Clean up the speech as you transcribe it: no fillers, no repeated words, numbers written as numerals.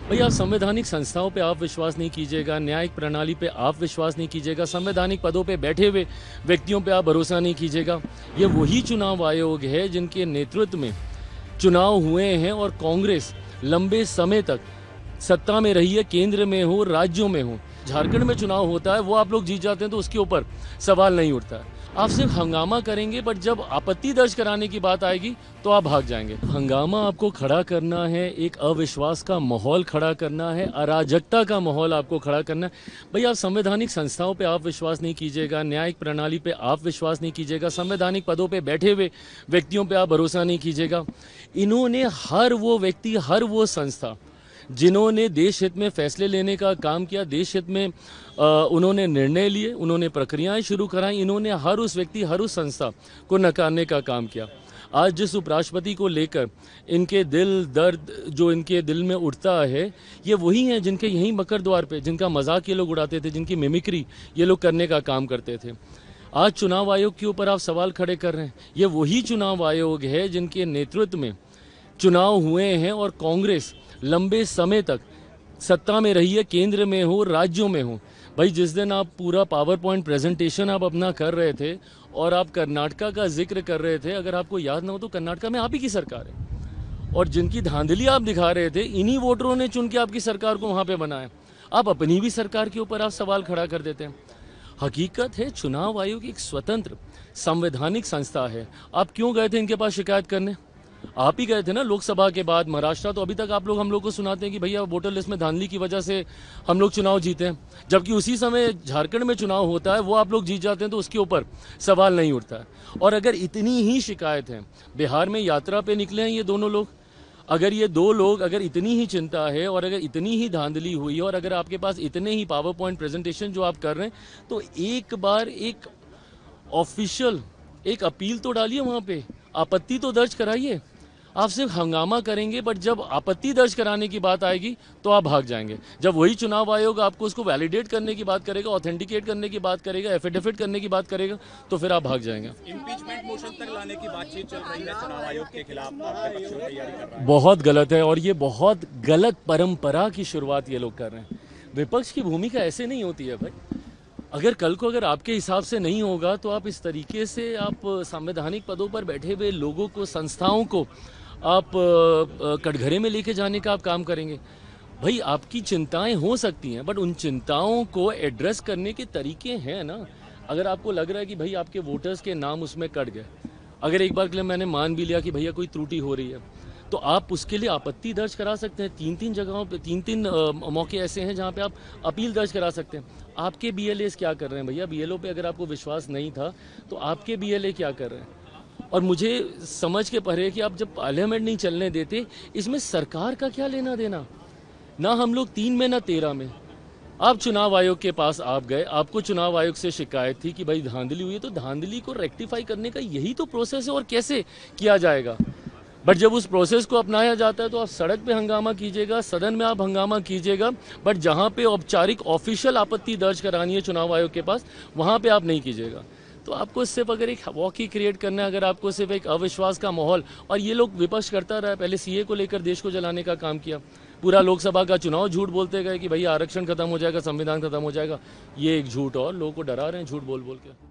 भाई आप संवैधानिक संस्थाओं पे आप विश्वास नहीं कीजिएगा, न्यायिक प्रणाली पे आप विश्वास नहीं कीजिएगा, संवैधानिक पदों पे बैठे हुए व्यक्तियों पे आप भरोसा नहीं कीजिएगा। ये वही चुनाव आयोग है जिनके नेतृत्व में चुनाव हुए हैं और कांग्रेस लंबे समय तक सत्ता में रही है, केंद्र में हो, राज्यों में हो। झारखंड में चुनाव होता है, वो आप लोग जीत जाते हैं तो उसके ऊपर सवाल नहीं उठता है। आप सिर्फ हंगामा करेंगे, बट जब आपत्ति दर्ज कराने की बात आएगी तो आप भाग जाएंगे। हंगामा आपको खड़ा करना है, एक अविश्वास का माहौल खड़ा करना है, अराजकता का माहौल आपको खड़ा करना है। भाई आप संवैधानिक संस्थाओं पे आप विश्वास नहीं कीजिएगा, न्यायिक प्रणाली पे आप विश्वास नहीं कीजिएगा, संवैधानिक पदों पे बैठे हुए व्यक्तियों पे आप भरोसा नहीं कीजिएगा। इन्होंने हर वो व्यक्ति, हर वो संस्था जिन्होंने देश हित में फैसले लेने का काम किया, देश हित में उन्होंने निर्णय लिए, उन्होंने प्रक्रियाएं शुरू कराई, इन्होंने हर उस व्यक्ति, हर उस संस्था को नकारने का काम किया। आज जिस उपराष्ट्रपति को लेकर इनके दिल दर्द जो इनके दिल में उठता है, ये वही हैं जिनके यहीं मकर द्वार पे जिनका मजाक ये लोग उड़ाते थे, जिनकी मिमिक्री ये लोग करने का काम करते थे। आज चुनाव आयोग के ऊपर आप सवाल खड़े कर रहे हैं। ये वही चुनाव आयोग है जिनके नेतृत्व में चुनाव हुए हैं और कांग्रेस लंबे समय तक सत्ता में रही है, केंद्र में हो, राज्यों में हो। भाई जिस दिन आप पूरा पावर पॉइंट प्रेजेंटेशन आप अपना कर रहे थे और आप कर्नाटका का जिक्र कर रहे थे, अगर आपको याद ना हो तो कर्नाटका में आप ही की सरकार है और जिनकी धांधली आप दिखा रहे थे, इन्हीं वोटरों ने चुन के आपकी सरकार को वहां पे बनाया। आप अपनी भी सरकार के ऊपर आप सवाल खड़ा कर देते हैं। हकीकत है चुनाव आयोग एक स्वतंत्र संवैधानिक संस्था है। आप क्यों गए थे इनके पास शिकायत करने? आप ही गए थे ना लोकसभा के बाद महाराष्ट्र। तो अभी तक आप लोग हम लोग को सुनाते हैं कि भैया वोटर लिस्ट में धांधली की वजह से हम लोग चुनाव जीते हैं, जबकि उसी समय झारखंड में चुनाव होता है, वो आप लोग जीत जाते हैं तो उसके ऊपर सवाल नहीं उठता है। और अगर इतनी ही शिकायत है, बिहार में यात्रा पे निकले हैं ये दोनों लोग, अगर ये दो लोग, अगर इतनी ही चिंता है और अगर इतनी ही धांधली हुई है और अगर आपके पास इतने ही पावर पॉइंट प्रेजेंटेशन जो आप कर रहे हैं, तो एक बार एक ऑफिशियल एक अपील तो डालिए, वहां पे आपत्ति तो दर्ज कराइए। आप सिर्फ हंगामा करेंगे, बट जब आपत्ति दर्ज कराने की बात आएगी तो आप भाग जाएंगे। जब वही चुनाव आयोग आपको उसको वैलिडेट करने की बात करेगा, ऑथेंटिकेट करने की बात करेगा, एफिडेविट करने की बात करेगा, तो फिर आप भाग जाएंगे। इम्पीचमेंट मोशन तक लाने की बातचीत चल रही है चुनाव आयोग के खिलाफ, तैयारी कर रहा है। बहुत गलत है और ये बहुत गलत परंपरा की शुरुआत ये लोग कर रहे हैं। विपक्ष की भूमिका ऐसे नहीं होती है भाई। अगर कल को अगर आपके हिसाब से नहीं होगा तो आप इस तरीके से आप संवैधानिक पदों पर बैठे हुए लोगों को, संस्थाओं को आप कटघरे में लेके जाने का आप काम करेंगे। भाई आपकी चिंताएं हो सकती हैं, बट उन चिंताओं को एड्रेस करने के तरीके हैं ना। अगर आपको लग रहा है कि भाई आपके वोटर्स के नाम उसमें कट गए, अगर एक बार के लिए मैंने मान भी लिया कि भैया कोई त्रुटि हो रही है, तो आप उसके लिए आपत्ति दर्ज करा सकते हैं। तीन जगहों पे तीन मौके ऐसे हैं जहां पे आप अपील दर्ज करा सकते हैं। आपके बीएलए क्या कर रहे हैं भैया? बीएलओ पे अगर आपको विश्वास नहीं था तो आपके बीएलए क्या कर रहे हैं? और मुझे समझ के परे कि आप जब पार्लियामेंट नहीं चलने देते, इसमें सरकार का क्या लेना देना? ना हम लोग 3 में ना 13 में। आप चुनाव आयोग के पास आप गए, आपको चुनाव आयोग से शिकायत थी कि भाई धांधली हुई है, तो धांधली को रेक्टिफाई करने का यही तो प्रोसेस है, और कैसे किया जाएगा। बट जब उस प्रोसेस को अपनाया जाता है तो आप सड़क पे हंगामा कीजिएगा, सदन में आप हंगामा कीजिएगा, बट जहां पे औपचारिक ऑफिशियल आपत्ति दर्ज करानी है चुनाव आयोग के पास, वहां पे आप नहीं कीजिएगा। तो आपको सिर्फ अगर एक वॉक ही क्रिएट करना है, अगर आपको सिर्फ एक अविश्वास का माहौल, और ये लोग विपक्ष करता रहा, पहले सीए को लेकर देश को जलाने का काम किया, पूरा लोकसभा का चुनाव झूठ बोलते गए कि भैया आरक्षण खत्म हो जाएगा, संविधान खत्म हो जाएगा। ये एक झूठ, और लोगों को डरा रहे हैं झूठ बोल बोल के।